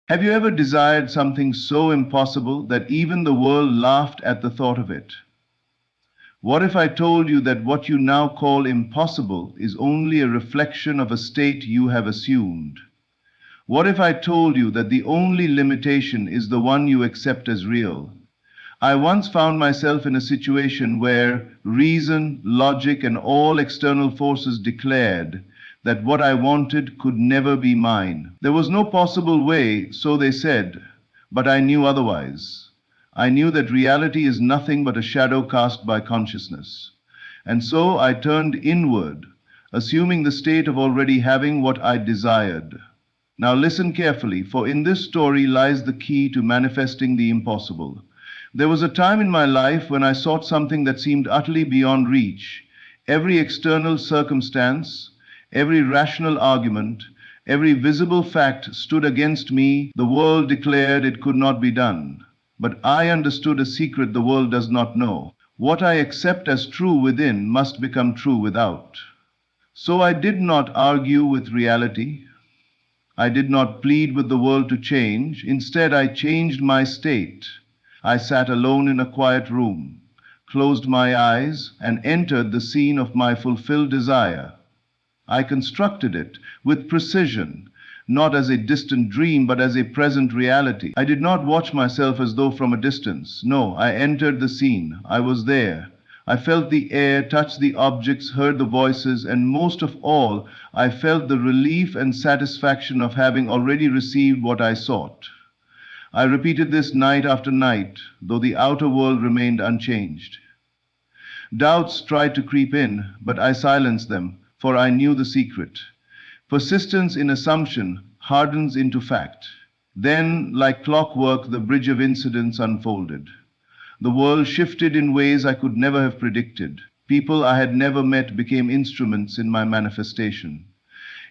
Have you ever desired something so impossible that even the world laughed at the thought of it? What if I told you that what you now call impossible is only a reflection of a state you have assumed? What if I told you that the only limitation is the one you accept as real? I once found myself in a situation where reason, logic, and all external forces declared that what I wanted could never be mine. There was no possible way, so they said, but I knew otherwise. I knew that reality is nothing but a shadow cast by consciousness. And so I turned inward, assuming the state of already having what I desired. Now listen carefully, for in this story lies the key to manifesting the impossible. There was a time in my life when I sought something that seemed utterly beyond reach. Every external circumstance, every rational argument, every visible fact stood against me. The world declared it could not be done. But I understood a secret the world does not know. What I accept as true within must become true without. So I did not argue with reality. I did not plead with the world to change. Instead, I changed my state. I sat alone in a quiet room, closed my eyes, and entered the scene of my fulfilled desire. I constructed it with precision, not as a distant dream, but as a present reality. I did not watch myself as though from a distance. No, I entered the scene. I was there. I felt the air, touched the objects, heard the voices, and most of all, I felt the relief and satisfaction of having already received what I sought. I repeated this night after night, though the outer world remained unchanged. Doubts tried to creep in, but I silenced them, for I knew the secret. Persistence in assumption hardens into fact. Then, like clockwork, the bridge of incidents unfolded. The world shifted in ways I could never have predicted. People I had never met became instruments in my manifestation.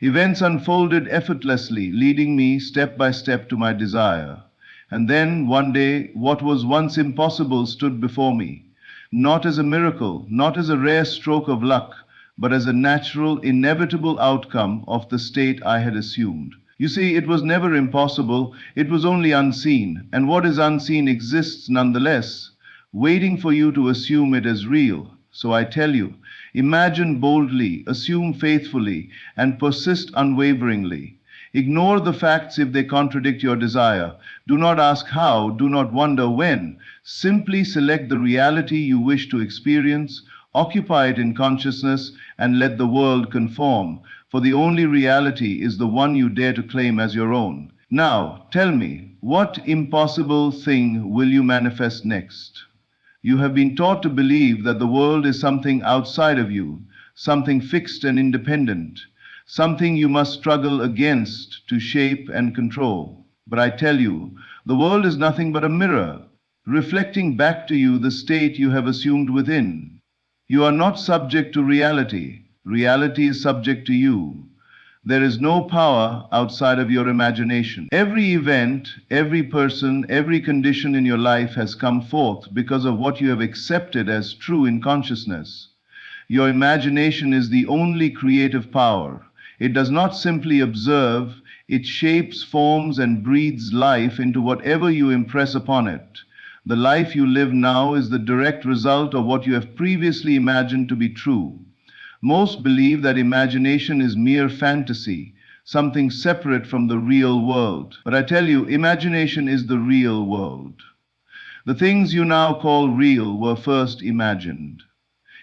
Events unfolded effortlessly, leading me step by step to my desire. And then, one day, what was once impossible stood before me, not as a miracle, not as a rare stroke of luck, but as a natural, inevitable outcome of the state I had assumed. You see, it was never impossible, it was only unseen, and what is unseen exists nonetheless, waiting for you to assume it as real. So I tell you, imagine boldly, assume faithfully, and persist unwaveringly. Ignore the facts if they contradict your desire. Do not ask how, do not wonder when. Simply select the reality you wish to experience, occupy it in consciousness, and let the world conform, for the only reality is the one you dare to claim as your own. Now, tell me, what impossible thing will you manifest next? You have been taught to believe that the world is something outside of you, something fixed and independent, something you must struggle against to shape and control. But I tell you, the world is nothing but a mirror, reflecting back to you the state you have assumed within. You are not subject to reality. Reality is subject to you. There is no power outside of your imagination. Every event, every person, every condition in your life has come forth because of what you have accepted as true in consciousness. Your imagination is the only creative power. It does not simply observe, it shapes, forms, and breathes life into whatever you impress upon it. The life you live now is the direct result of what you have previously imagined to be true. Most believe that imagination is mere fantasy, something separate from the real world. But I tell you, imagination is the real world. The things you now call real were first imagined.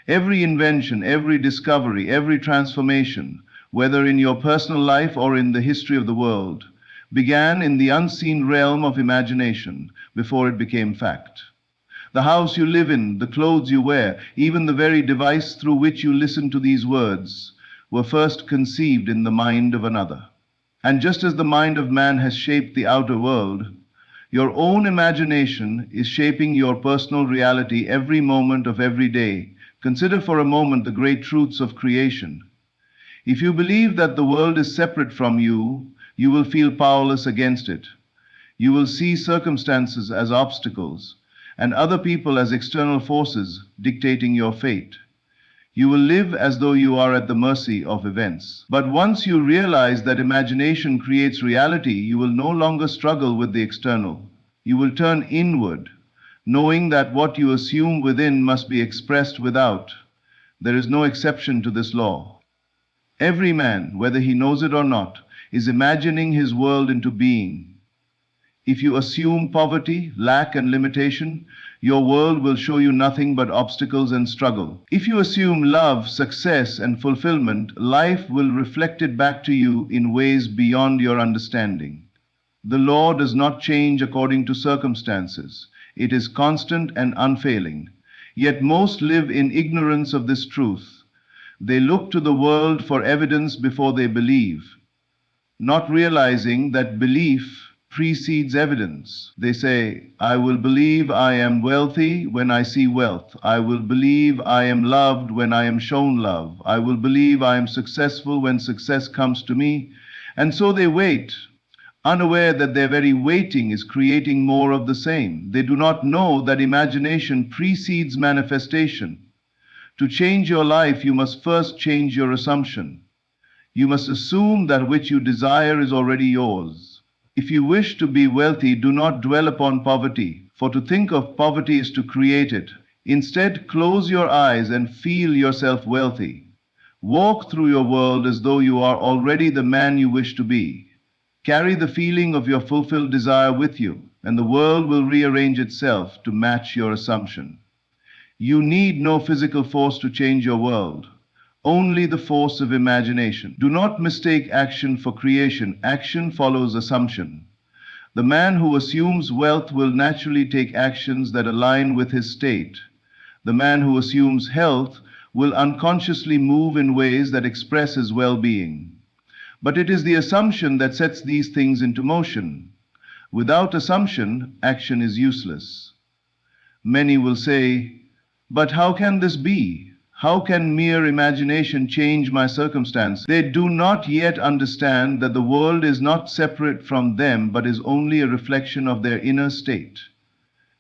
Every invention, every discovery, every transformation, whether in your personal life or in the history of the world, began in the unseen realm of imagination before it became fact. The house you live in, the clothes you wear, even the very device through which you listen to these words, were first conceived in the mind of another. And just as the mind of man has shaped the outer world, your own imagination is shaping your personal reality every moment of every day. Consider for a moment the great truths of creation. If you believe that the world is separate from you, you will feel powerless against it. You will see circumstances as obstacles and other people as external forces dictating your fate. You will live as though you are at the mercy of events. But once you realize that imagination creates reality, you will no longer struggle with the external. You will turn inward, knowing that what you assume within must be expressed without. There is no exception to this law. Every man, whether he knows it or not, is imagining his world into being. If you assume poverty, lack, and limitation, your world will show you nothing but obstacles and struggle. If you assume love, success, and fulfillment, life will reflect it back to you in ways beyond your understanding. The law does not change according to circumstances. It is constant and unfailing. Yet most live in ignorance of this truth. They look to the world for evidence before they believe, not realizing that belief precedes evidence. They say, I will believe I am wealthy when I see wealth. I will believe I am loved when I am shown love. I will believe I am successful when success comes to me. And so they wait, unaware that their very waiting is creating more of the same. They do not know that imagination precedes manifestation. To change your life, you must first change your assumption. You must assume that which you desire is already yours. If you wish to be wealthy, do not dwell upon poverty, for to think of poverty is to create it. Instead, close your eyes and feel yourself wealthy. Walk through your world as though you are already the man you wish to be. Carry the feeling of your fulfilled desire with you, and the world will rearrange itself to match your assumption. You need no physical force to change your world, only the force of imagination. Do not mistake action for creation. Action follows assumption. The man who assumes wealth will naturally take actions that align with his state. The man who assumes health will unconsciously move in ways that express his well-being. But it is the assumption that sets these things into motion. Without assumption, action is useless. Many will say, but how can this be? How can mere imagination change my circumstance? They do not yet understand that the world is not separate from them, but is only a reflection of their inner state.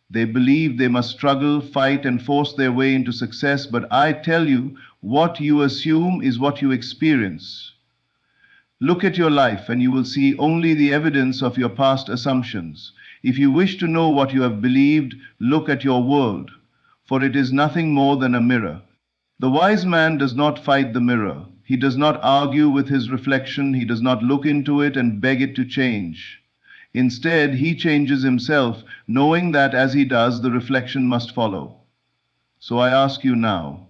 They believe they must struggle, fight, and force their way into success, but I tell you, what you assume is what you experience. Look at your life, and you will see only the evidence of your past assumptions. If you wish to know what you have believed, look at your world, for it is nothing more than a mirror. The wise man does not fight the mirror. He does not argue with his reflection. He does not look into it and beg it to change. Instead, he changes himself, knowing that as he does, the reflection must follow. So I ask you now,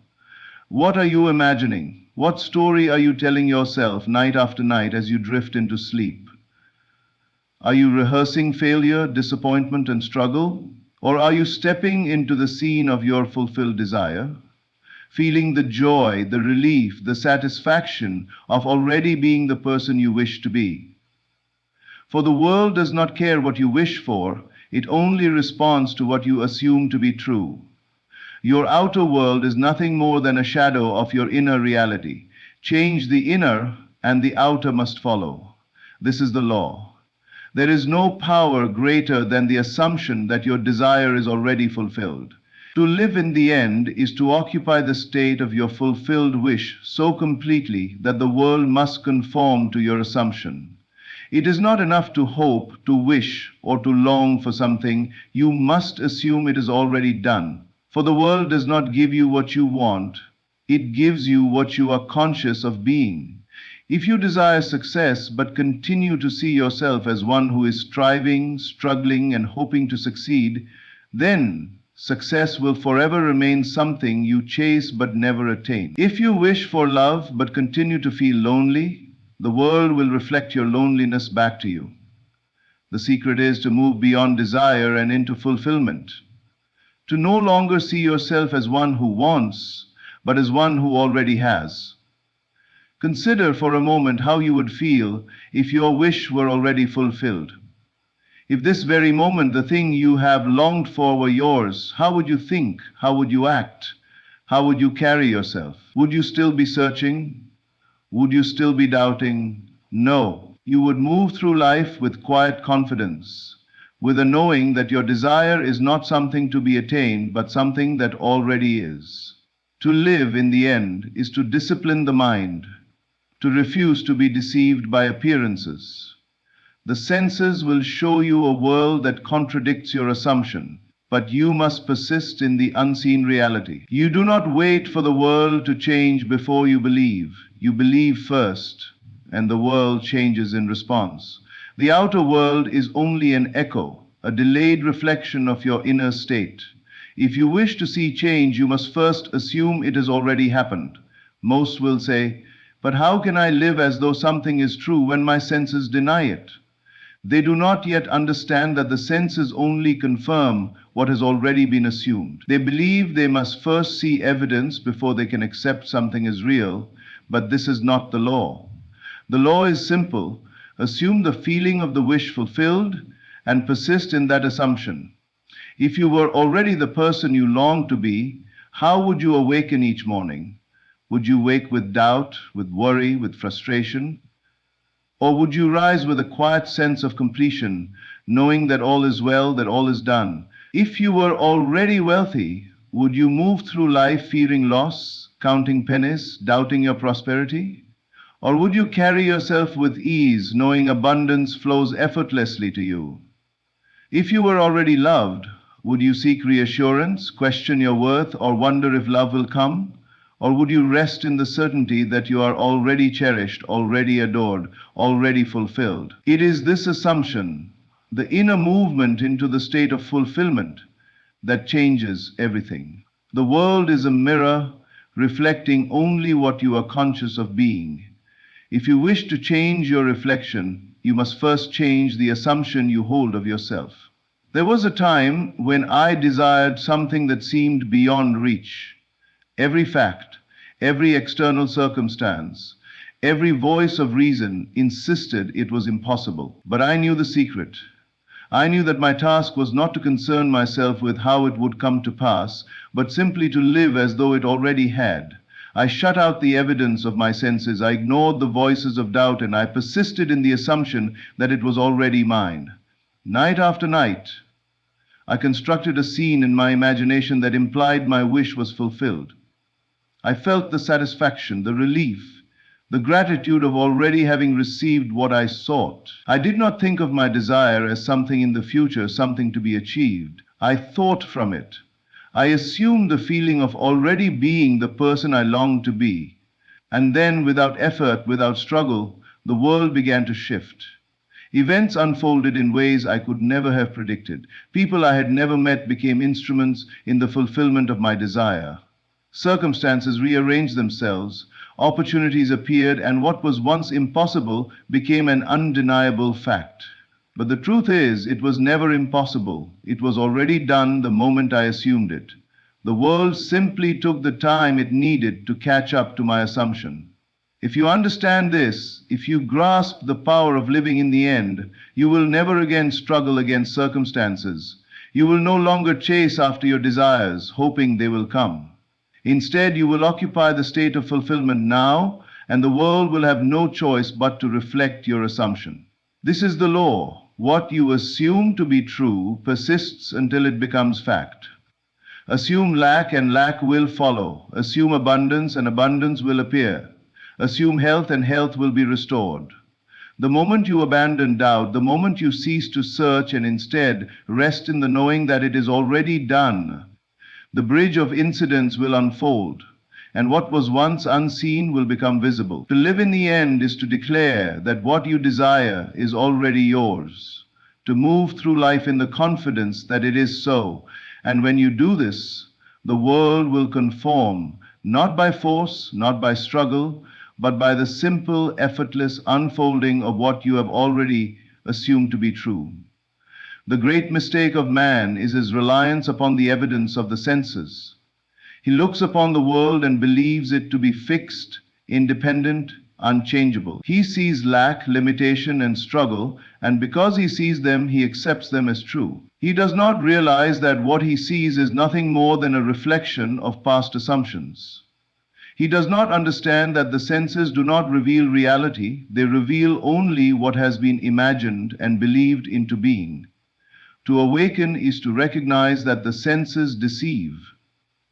what are you imagining? What story are you telling yourself night after night as you drift into sleep? Are you rehearsing failure, disappointment, and struggle? Or are you stepping into the scene of your fulfilled desire, feeling the joy, the relief, the satisfaction of already being the person you wish to be? For the world does not care what you wish for, it only responds to what you assume to be true. Your outer world is nothing more than a shadow of your inner reality. Change the inner, and the outer must follow. This is the law. There is no power greater than the assumption that your desire is already fulfilled. To live in the end is to occupy the state of your fulfilled wish so completely that the world must conform to your assumption. It is not enough to hope, to wish, or to long for something. You must assume it is already done. For the world does not give you what you want. It gives you what you are conscious of being. If you desire success but continue to see yourself as one who is striving, struggling, and hoping to succeed, then success will forever remain something you chase but never attain. If you wish for love but continue to feel lonely, the world will reflect your loneliness back to you. The secret is to move beyond desire and into fulfillment. To no longer see yourself as one who wants, but as one who already has. Consider for a moment how you would feel if your wish were already fulfilled. If this very moment the thing you have longed for were yours, how would you think? How would you act? How would you carry yourself? Would you still be searching? Would you still be doubting? No. You would move through life with quiet confidence, with a knowing that your desire is not something to be attained, but something that already is. To live, in the end, is to discipline the mind, to refuse to be deceived by appearances. The senses will show you a world that contradicts your assumption, but you must persist in the unseen reality. You do not wait for the world to change before you believe. You believe first, and the world changes in response. The outer world is only an echo, a delayed reflection of your inner state. If you wish to see change, you must first assume it has already happened. Most will say, "But how can I live as though something is true when my senses deny it?" They do not yet understand that the senses only confirm what has already been assumed. They believe they must first see evidence before they can accept something as real, but this is not the law. The law is simple. Assume the feeling of the wish fulfilled and persist in that assumption. If you were already the person you long to be, how would you awaken each morning? Would you wake with doubt, with worry, with frustration? Or would you rise with a quiet sense of completion, knowing that all is well, that all is done? If you were already wealthy, would you move through life fearing loss, counting pennies, doubting your prosperity? Or would you carry yourself with ease, knowing abundance flows effortlessly to you? If you were already loved, would you seek reassurance, question your worth, or wonder if love will come? Or would you rest in the certainty that you are already cherished, already adored, already fulfilled? It is this assumption, the inner movement into the state of fulfillment, that changes everything. The world is a mirror reflecting only what you are conscious of being. If you wish to change your reflection, you must first change the assumption you hold of yourself. There was a time when I desired something that seemed beyond reach. Every fact, every external circumstance, every voice of reason insisted it was impossible. But I knew the secret. I knew that my task was not to concern myself with how it would come to pass, but simply to live as though it already had. I shut out the evidence of my senses, I ignored the voices of doubt, and I persisted in the assumption that it was already mine. Night after night, I constructed a scene in my imagination that implied my wish was fulfilled. I felt the satisfaction, the relief, the gratitude of already having received what I sought. I did not think of my desire as something in the future, something to be achieved. I thought from it. I assumed the feeling of already being the person I longed to be. And then, without effort, without struggle, the world began to shift. Events unfolded in ways I could never have predicted. People I had never met became instruments in the fulfillment of my desire. Circumstances rearranged themselves, opportunities appeared, and what was once impossible became an undeniable fact. But the truth is, it was never impossible. It was already done the moment I assumed it. The world simply took the time it needed to catch up to my assumption. If you understand this, if you grasp the power of living in the end, you will never again struggle against circumstances. You will no longer chase after your desires, hoping they will come. Instead, you will occupy the state of fulfillment now, and the world will have no choice but to reflect your assumption. This is the law. What you assume to be true persists until it becomes fact. Assume lack, and lack will follow. Assume abundance, and abundance will appear. Assume health, and health will be restored. The moment you abandon doubt, the moment you cease to search and instead rest in the knowing that it is already done, the bridge of incidents will unfold, and what was once unseen will become visible. To live in the end is to declare that what you desire is already yours, to move through life in the confidence that it is so, and when you do this, the world will conform, not by force, not by struggle, but by the simple, effortless unfolding of what you have already assumed to be true. The great mistake of man is his reliance upon the evidence of the senses. He looks upon the world and believes it to be fixed, independent, unchangeable. He sees lack, limitation, and struggle, and because he sees them, he accepts them as true. He does not realize that what he sees is nothing more than a reflection of past assumptions. He does not understand that the senses do not reveal reality, they reveal only what has been imagined and believed into being. To awaken is to recognize that the senses deceive.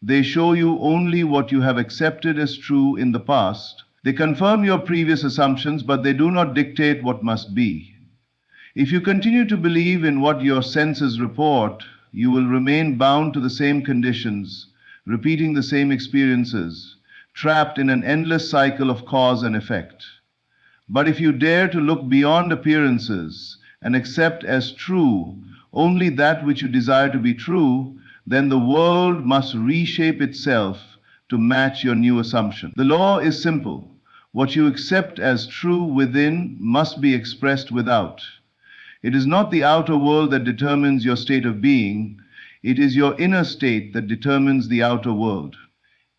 They show you only what you have accepted as true in the past. They confirm your previous assumptions, but they do not dictate what must be. If you continue to believe in what your senses report, you will remain bound to the same conditions, repeating the same experiences, trapped in an endless cycle of cause and effect. But if you dare to look beyond appearances and accept as true only that which you desire to be true, then the world must reshape itself to match your new assumption. The law is simple. What you accept as true within must be expressed without. It is not the outer world that determines your state of being, it is your inner state that determines the outer world.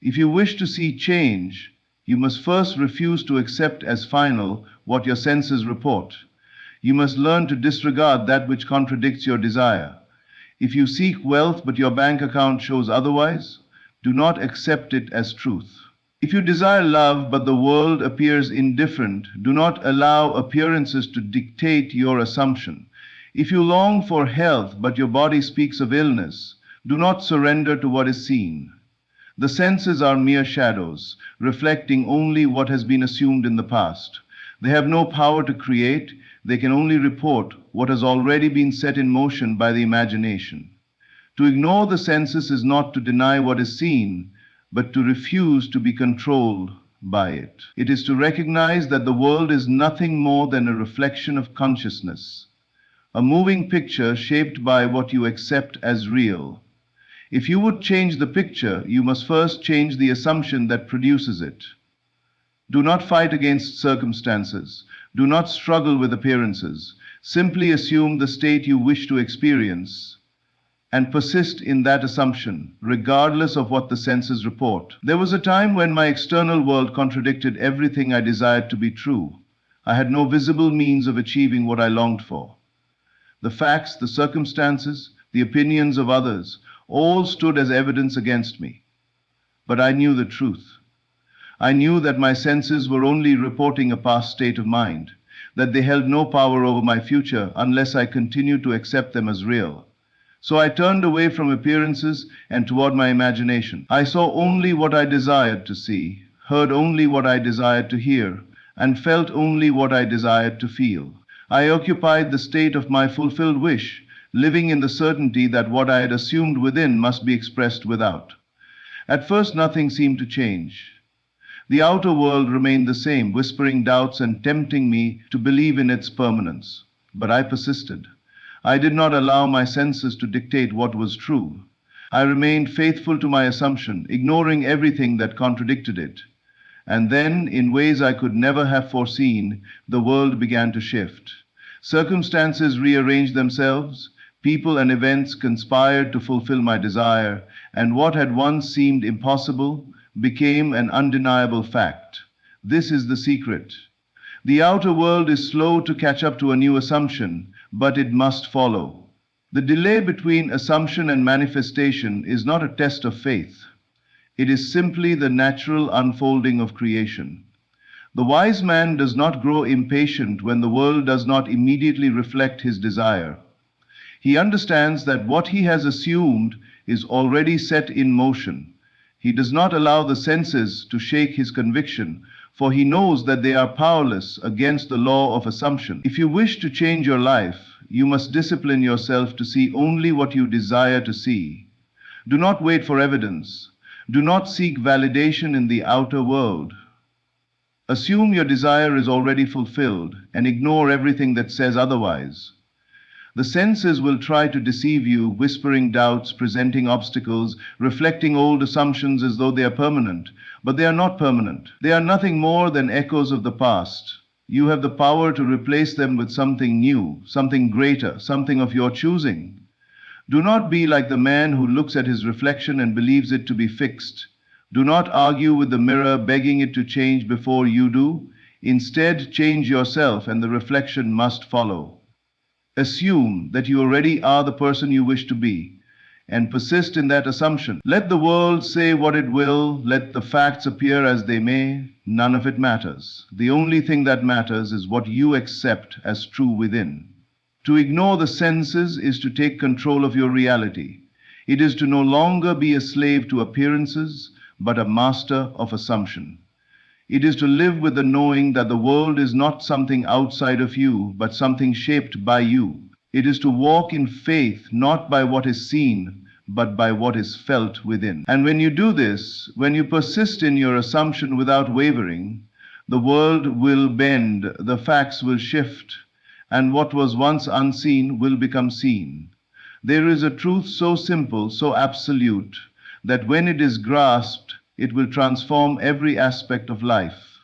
If you wish to see change, you must first refuse to accept as final what your senses report. You must learn to disregard that which contradicts your desire. If you seek wealth but your bank account shows otherwise, do not accept it as truth. If you desire love but the world appears indifferent, do not allow appearances to dictate your assumption. If you long for health but your body speaks of illness, do not surrender to what is seen. The senses are mere shadows, reflecting only what has been assumed in the past. They have no power to create, they can only report what has already been set in motion by the imagination. To ignore the senses is not to deny what is seen, but to refuse to be controlled by it. It is to recognize that the world is nothing more than a reflection of consciousness, a moving picture shaped by what you accept as real. If you would change the picture, you must first change the assumption that produces it. Do not fight against circumstances. Do not struggle with appearances. Simply assume the state you wish to experience and persist in that assumption, regardless of what the senses report. There was a time when my external world contradicted everything I desired to be true. I had no visible means of achieving what I longed for. The facts, the circumstances, the opinions of others, all stood as evidence against me. But I knew the truth. I knew that my senses were only reporting a past state of mind, that they held no power over my future unless I continued to accept them as real. So I turned away from appearances and toward my imagination. I saw only what I desired to see, heard only what I desired to hear, and felt only what I desired to feel. I occupied the state of my fulfilled wish, living in the certainty that what I had assumed within must be expressed without. At first, nothing seemed to change. The outer world remained the same, whispering doubts and tempting me to believe in its permanence. But I persisted. I did not allow my senses to dictate what was true. I remained faithful to my assumption, ignoring everything that contradicted it. And then, in ways I could never have foreseen, the world began to shift. Circumstances rearranged themselves, people and events conspired to fulfill my desire, and what had once seemed impossible became an undeniable fact. This is the secret. The outer world is slow to catch up to a new assumption, but it must follow. The delay between assumption and manifestation is not a test of faith. It is simply the natural unfolding of creation. The wise man does not grow impatient when the world does not immediately reflect his desire. He understands that what he has assumed is already set in motion. He does not allow the senses to shake his conviction, for he knows that they are powerless against the law of assumption. If you wish to change your life, you must discipline yourself to see only what you desire to see. Do not wait for evidence. Do not seek validation in the outer world. Assume your desire is already fulfilled and ignore everything that says otherwise. The senses will try to deceive you, whispering doubts, presenting obstacles, reflecting old assumptions as though they are permanent. But they are not permanent. They are nothing more than echoes of the past. You have the power to replace them with something new, something greater, something of your choosing. Do not be like the man who looks at his reflection and believes it to be fixed. Do not argue with the mirror, begging it to change before you do. Instead, change yourself, and the reflection must follow. Assume that you already are the person you wish to be, and persist in that assumption. Let the world say what it will, let the facts appear as they may, none of it matters. The only thing that matters is what you accept as true within. To ignore the senses is to take control of your reality. It is to no longer be a slave to appearances, but a master of assumption. It is to live with the knowing that the world is not something outside of you, but something shaped by you. It is to walk in faith, not by what is seen, but by what is felt within. And when you do this, when you persist in your assumption without wavering, the world will bend, the facts will shift, and what was once unseen will become seen. There is a truth so simple, so absolute, that when it is grasped, it will transform every aspect of life.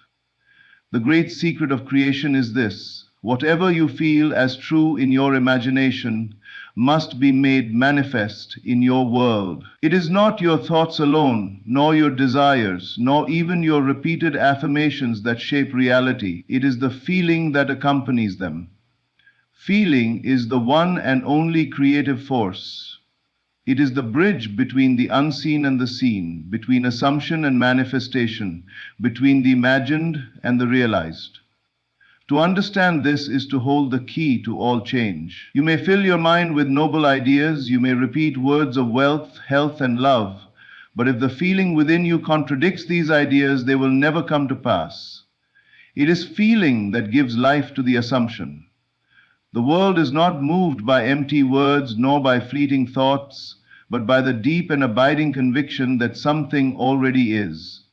The great secret of creation is this: whatever you feel as true in your imagination must be made manifest in your world. It is not your thoughts alone, nor your desires, nor even your repeated affirmations that shape reality. It is the feeling that accompanies them. Feeling is the one and only creative force. It is the bridge between the unseen and the seen, between assumption and manifestation, between the imagined and the realized. To understand this is to hold the key to all change. You may fill your mind with noble ideas, you may repeat words of wealth, health, and love, but if the feeling within you contradicts these ideas, they will never come to pass. It is feeling that gives life to the assumption. The world is not moved by empty words nor by fleeting thoughts, but by the deep and abiding conviction that something already is.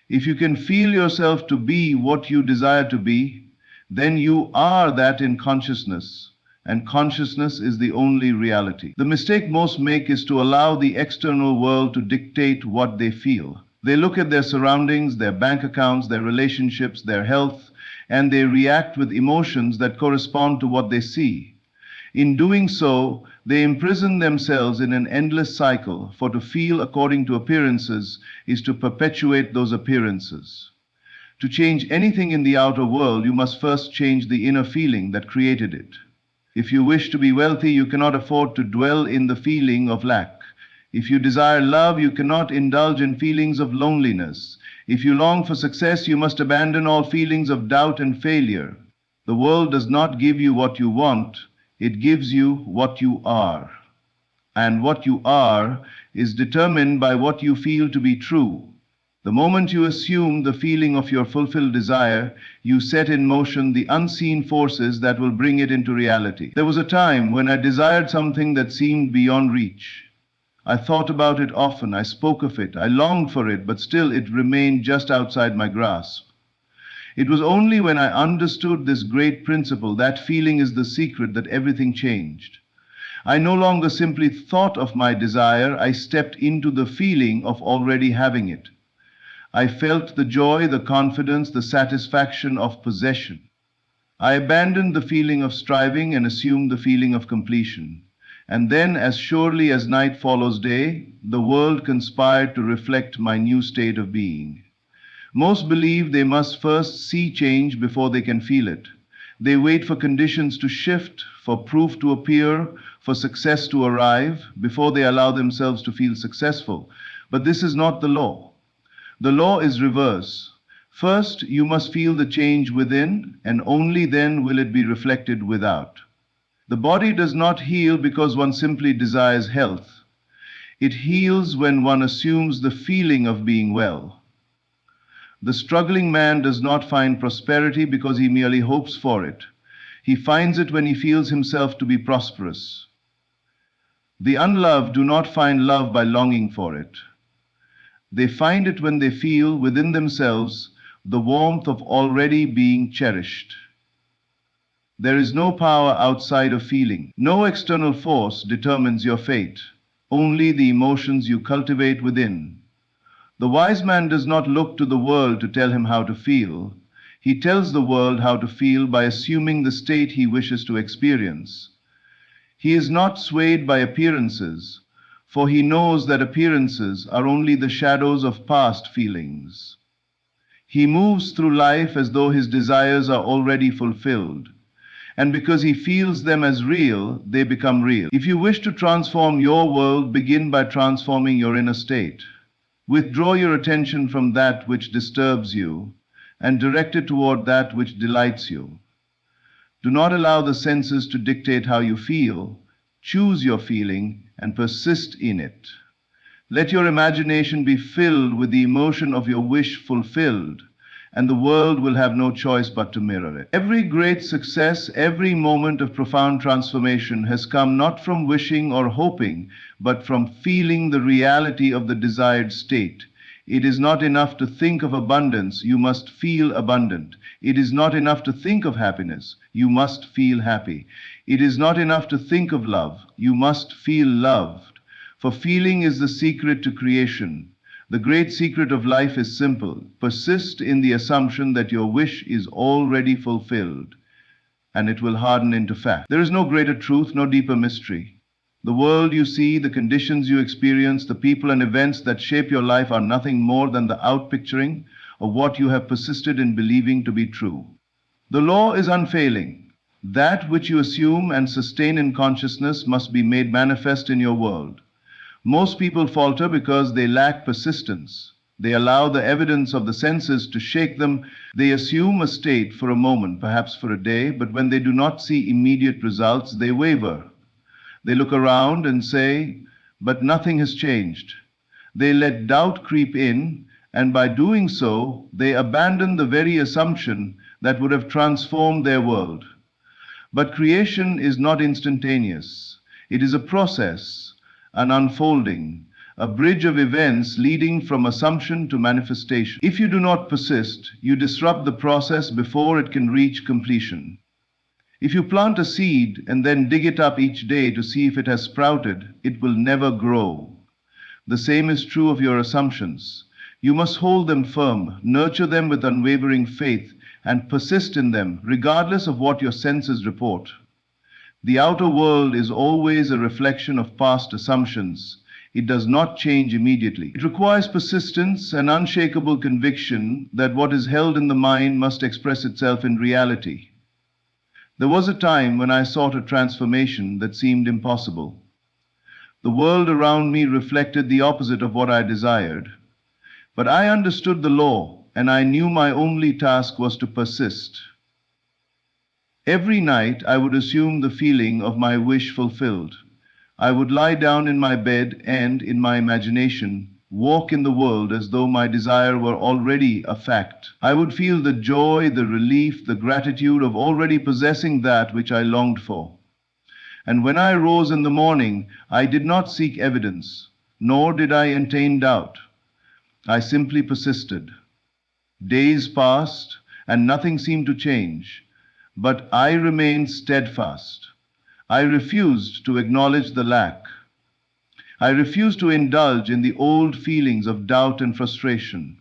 If you can feel yourself to be what you desire to be, then you are that in consciousness, and consciousness is the only reality. The mistake most make is to allow the external world to dictate what they feel. They look at their surroundings, their bank accounts, their relationships, their health, and they react with emotions that correspond to what they see. In doing so, they imprison themselves in an endless cycle, for to feel according to appearances is to perpetuate those appearances. To change anything in the outer world, you must first change the inner feeling that created it. If you wish to be wealthy, you cannot afford to dwell in the feeling of lack. If you desire love, you cannot indulge in feelings of loneliness. If you long for success, you must abandon all feelings of doubt and failure. The world does not give you what you want, it gives you what you are. And what you are is determined by what you feel to be true. The moment you assume the feeling of your fulfilled desire, you set in motion the unseen forces that will bring it into reality. There was a time when I desired something that seemed beyond reach. I thought about it often, I spoke of it, I longed for it, but still it remained just outside my grasp. It was only when I understood this great principle, that feeling is the secret, that everything changed. I no longer simply thought of my desire, I stepped into the feeling of already having it. I felt the joy, the confidence, the satisfaction of possession. I abandoned the feeling of striving and assumed the feeling of completion. And then, as surely as night follows day, the world conspired to reflect my new state of being. Most believe they must first see change before they can feel it. They wait for conditions to shift, for proof to appear, for success to arrive, before they allow themselves to feel successful. But this is not the law. The law is reverse. First, you must feel the change within, and only then will it be reflected without. The body does not heal because one simply desires health. It heals when one assumes the feeling of being well. The struggling man does not find prosperity because he merely hopes for it. He finds it when he feels himself to be prosperous. The unloved do not find love by longing for it. They find it when they feel within themselves the warmth of already being cherished. There is no power outside of feeling. No external force determines your fate, only the emotions you cultivate within. The wise man does not look to the world to tell him how to feel. He tells the world how to feel by assuming the state he wishes to experience. He is not swayed by appearances, for he knows that appearances are only the shadows of past feelings. He moves through life as though his desires are already fulfilled. And because he feels them as real, they become real. If you wish to transform your world, begin by transforming your inner state. Withdraw your attention from that which disturbs you and direct it toward that which delights you. Do not allow the senses to dictate how you feel. Choose your feeling and persist in it. Let your imagination be filled with the emotion of your wish fulfilled, and the world will have no choice but to mirror it. Every great success, every moment of profound transformation has come not from wishing or hoping, but from feeling the reality of the desired state. It is not enough to think of abundance, you must feel abundant. It is not enough to think of happiness, you must feel happy. It is not enough to think of love, you must feel loved. For feeling is the secret to creation. The great secret of life is simple. Persist in the assumption that your wish is already fulfilled, and it will harden into fact. There is no greater truth, no deeper mystery. The world you see, the conditions you experience, the people and events that shape your life are nothing more than the outpicturing of what you have persisted in believing to be true. The law is unfailing. That which you assume and sustain in consciousness must be made manifest in your world. Most people falter because they lack persistence. They allow the evidence of the senses to shake them. They assume a state for a moment, perhaps for a day, but when they do not see immediate results, they waver. They look around and say, but nothing has changed. They let doubt creep in, and by doing so, they abandon the very assumption that would have transformed their world. But creation is not instantaneous. It is a process, an unfolding, a bridge of events leading from assumption to manifestation. If you do not persist, you disrupt the process before it can reach completion. If you plant a seed and then dig it up each day to see if it has sprouted, it will never grow. The same is true of your assumptions. You must hold them firm, nurture them with unwavering faith, and persist in them, regardless of what your senses report. The outer world is always a reflection of past assumptions. It does not change immediately. It requires persistence and unshakable conviction that what is held in the mind must express itself in reality. There was a time when I sought a transformation that seemed impossible. The world around me reflected the opposite of what I desired. But I understood the law, and I knew my only task was to persist. Every night I would assume the feeling of my wish fulfilled. I would lie down in my bed and, in my imagination, walk in the world as though my desire were already a fact. I would feel the joy, the relief, the gratitude of already possessing that which I longed for. And when I rose in the morning, I did not seek evidence, nor did I entertain doubt. I simply persisted. Days passed, and nothing seemed to change, but I remained steadfast. I refused to acknowledge the lack. I refused to indulge in the old feelings of doubt and frustration.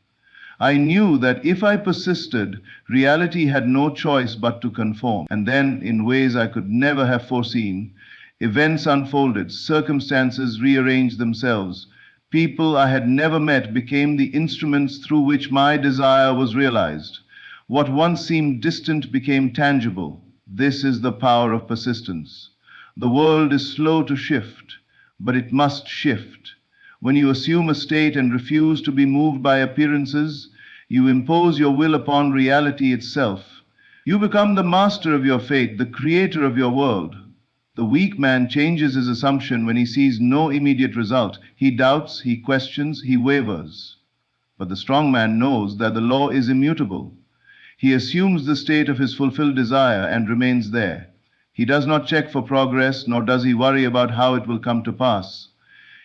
I knew that if I persisted, reality had no choice but to conform. And then, in ways I could never have foreseen, events unfolded, circumstances rearranged themselves. People I had never met became the instruments through which my desire was realized. What once seemed distant became tangible. This is the power of persistence. The world is slow to shift, but it must shift. When you assume a state and refuse to be moved by appearances, you impose your will upon reality itself. You become the master of your fate, the creator of your world. The weak man changes his assumption when he sees no immediate result. He doubts, he questions, he wavers. But the strong man knows that the law is immutable. He assumes the state of his fulfilled desire and remains there. He does not check for progress, nor does he worry about how it will come to pass.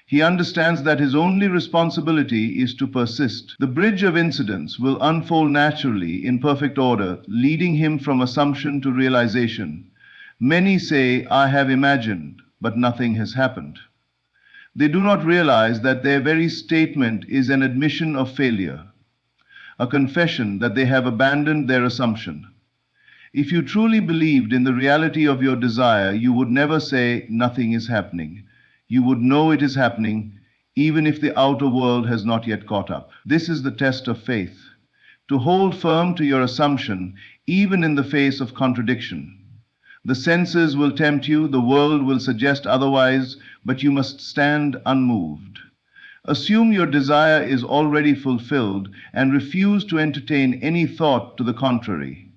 He understands that his only responsibility is to persist. The bridge of incidents will unfold naturally in perfect order, leading him from assumption to realization. Many say, I have imagined, but nothing has happened. They do not realize that their very statement is an admission of failure, a confession that they have abandoned their assumption. If you truly believed in the reality of your desire, you would never say, nothing is happening. You would know it is happening, even if the outer world has not yet caught up. This is the test of faith, to hold firm to your assumption, even in the face of contradiction. The senses will tempt you, the world will suggest otherwise, but you must stand unmoved. Assume your desire is already fulfilled and refuse to entertain any thought to the contrary.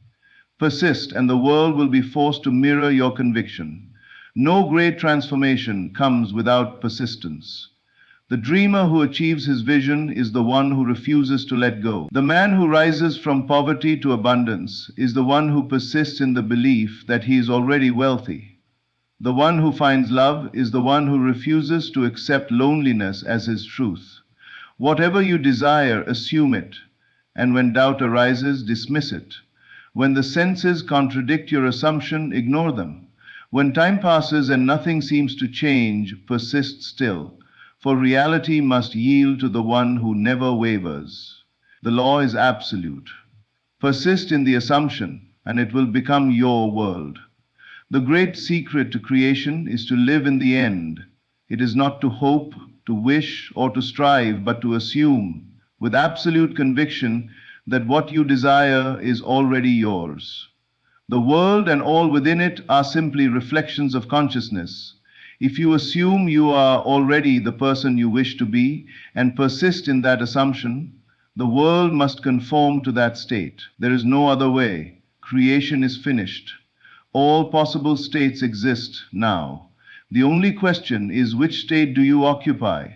Persist, and the world will be forced to mirror your conviction. No great transformation comes without persistence. The dreamer who achieves his vision is the one who refuses to let go. The man who rises from poverty to abundance is the one who persists in the belief that he is already wealthy. The one who finds love is the one who refuses to accept loneliness as his truth. Whatever you desire, assume it, and when doubt arises, dismiss it. When the senses contradict your assumption, ignore them. When time passes and nothing seems to change, persist still, for reality must yield to the one who never wavers. The law is absolute. Persist in the assumption, and it will become your world. The great secret to creation is to live in the end. It is not to hope, to wish, or to strive, but to assume, with absolute conviction, that what you desire is already yours. The world and all within it are simply reflections of consciousness. If you assume you are already the person you wish to be and persist in that assumption, the world must conform to that state. There is no other way. Creation is finished. All possible states exist now. The only question is, which state do you occupy?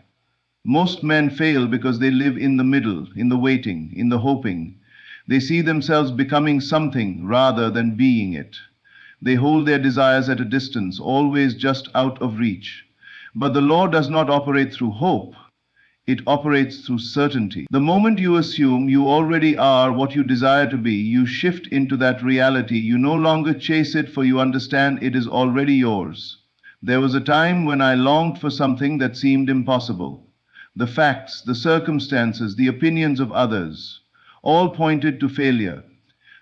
Most men fail because they live in the middle, in the waiting, in the hoping. They see themselves becoming something rather than being it. They hold their desires at a distance, always just out of reach. But the law does not operate through hope. It operates through certainty. The moment you assume you already are what you desire to be, you shift into that reality. You no longer chase it, for you understand it is already yours. There was a time when I longed for something that seemed impossible. The facts, the circumstances, the opinions of others, all pointed to failure.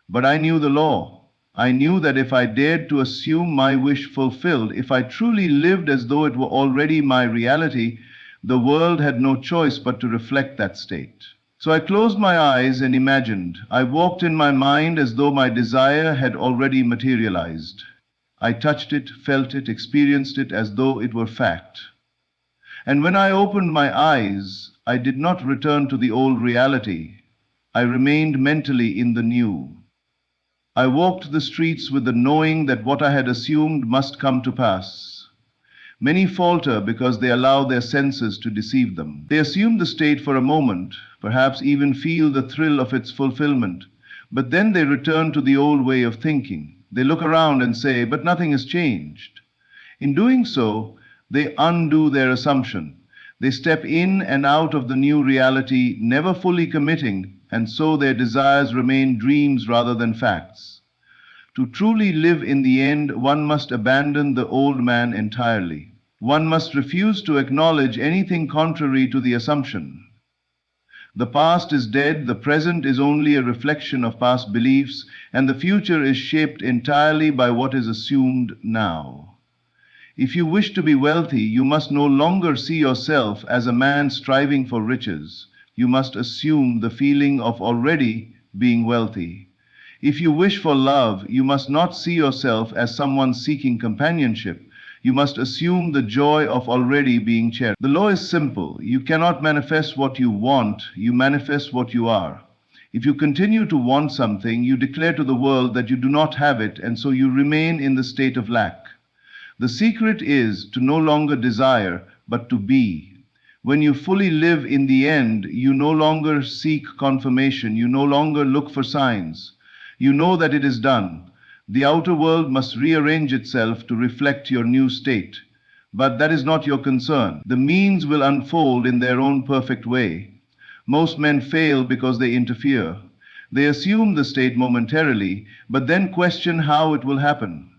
But I knew the law. I knew that if I dared to assume my wish fulfilled, if I truly lived as though it were already my reality, the world had no choice but to reflect that state. So I closed my eyes and imagined. I walked in my mind as though my desire had already materialized. I touched it, felt it, experienced it as though it were fact. And when I opened my eyes, I did not return to the old reality. I remained mentally in the new. I walked the streets with the knowing that what I had assumed must come to pass. Many falter because they allow their senses to deceive them. They assume the state for a moment, perhaps even feel the thrill of its fulfillment, but then they return to the old way of thinking. They look around and say, but nothing has changed. In doing so, they undo their assumption. They step in and out of the new reality, never fully committing, and so their desires remain dreams rather than facts. To truly live in the end, one must abandon the old man entirely. One must refuse to acknowledge anything contrary to the assumption. The past is dead, the present is only a reflection of past beliefs, and the future is shaped entirely by what is assumed now. If you wish to be wealthy, you must no longer see yourself as a man striving for riches. You must assume the feeling of already being wealthy. If you wish for love, you must not see yourself as someone seeking companionship. You must assume the joy of already being cherished. The law is simple. You cannot manifest what you want, you manifest what you are. If you continue to want something, you declare to the world that you do not have it, and so you remain in the state of lack. The secret is to no longer desire, but to be. When you fully live in the end, you no longer seek confirmation, you no longer look for signs. You know that it is done. The outer world must rearrange itself to reflect your new state. But that is not your concern. The means will unfold in their own perfect way. Most men fail because they interfere. They assume the state momentarily, but then question how it will happen.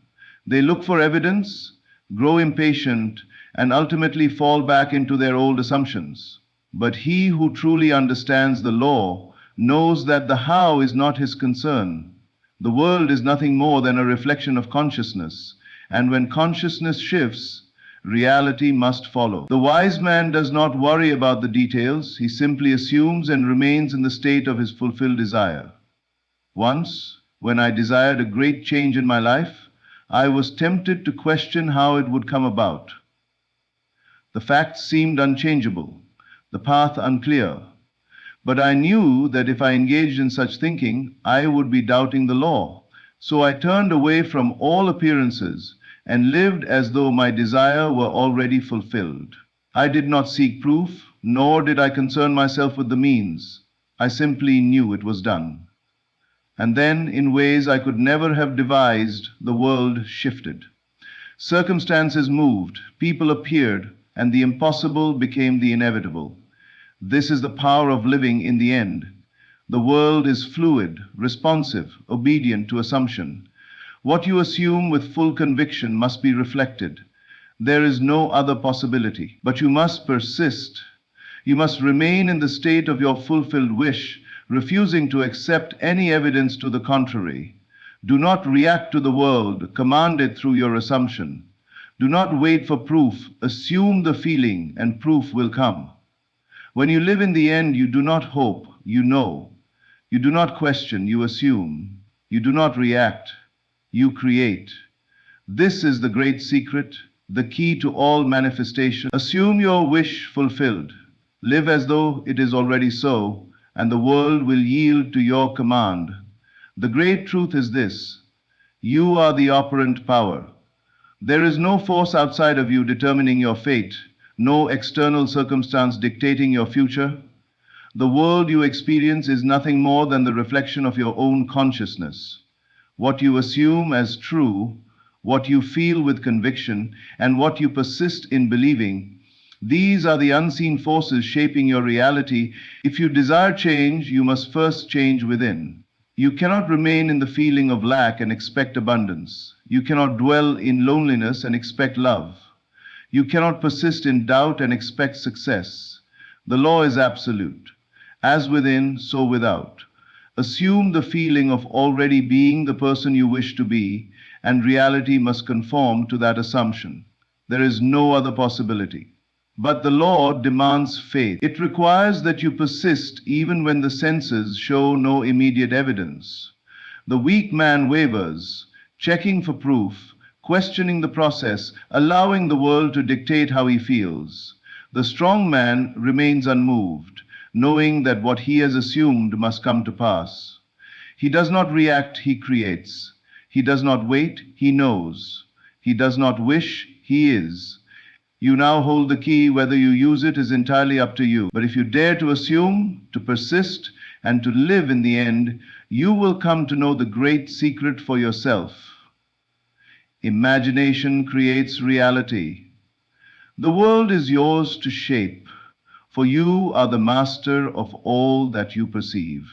They look for evidence, grow impatient, and ultimately fall back into their old assumptions. But he who truly understands the law knows that the how is not his concern. The world is nothing more than a reflection of consciousness, and when consciousness shifts, reality must follow. The wise man does not worry about the details, he simply assumes and remains in the state of his fulfilled desire. Once, when I desired a great change in my life, I was tempted to question how it would come about. The facts seemed unchangeable, the path unclear. But I knew that if I engaged in such thinking, I would be doubting the law. So I turned away from all appearances and lived as though my desire were already fulfilled. I did not seek proof, nor did I concern myself with the means. I simply knew it was done. And then, in ways I could never have devised, the world shifted. Circumstances moved, people appeared, and the impossible became the inevitable. This is the power of living in the end. The world is fluid, responsive, obedient to assumption. What you assume with full conviction must be reflected. There is no other possibility. But you must persist. You must remain in the state of your fulfilled wish, refusing to accept any evidence to the contrary. Do not react to the world, command it through your assumption. Do not wait for proof, assume the feeling, and proof will come. When you live in the end, you do not hope, you know. You do not question, you assume. You do not react, you create. This is the great secret, the key to all manifestation. Assume your wish fulfilled. Live as though it is already so, and the world will yield to your command. The great truth is this: you are the operant power. There is no force outside of you determining your fate, no external circumstance dictating your future. The world you experience is nothing more than the reflection of your own consciousness. What you assume as true, what you feel with conviction, and what you persist in believing, these are the unseen forces shaping your reality. If you desire change, you must first change within. You cannot remain in the feeling of lack and expect abundance. You cannot dwell in loneliness and expect love. You cannot persist in doubt and expect success. The law is absolute. As within, so without. Assume the feeling of already being the person you wish to be, and reality must conform to that assumption. There is no other possibility. But the law demands faith. It requires that you persist even when the senses show no immediate evidence. The weak man wavers, checking for proof, questioning the process, allowing the world to dictate how he feels. The strong man remains unmoved, knowing that what he has assumed must come to pass. He does not react, he creates. He does not wait, he knows. He does not wish, he is. You now hold the key. Whether you use it is entirely up to you. But if you dare to assume, to persist, and to live in the end, you will come to know the great secret for yourself. Imagination creates reality. The world is yours to shape, for you are the master of all that you perceive.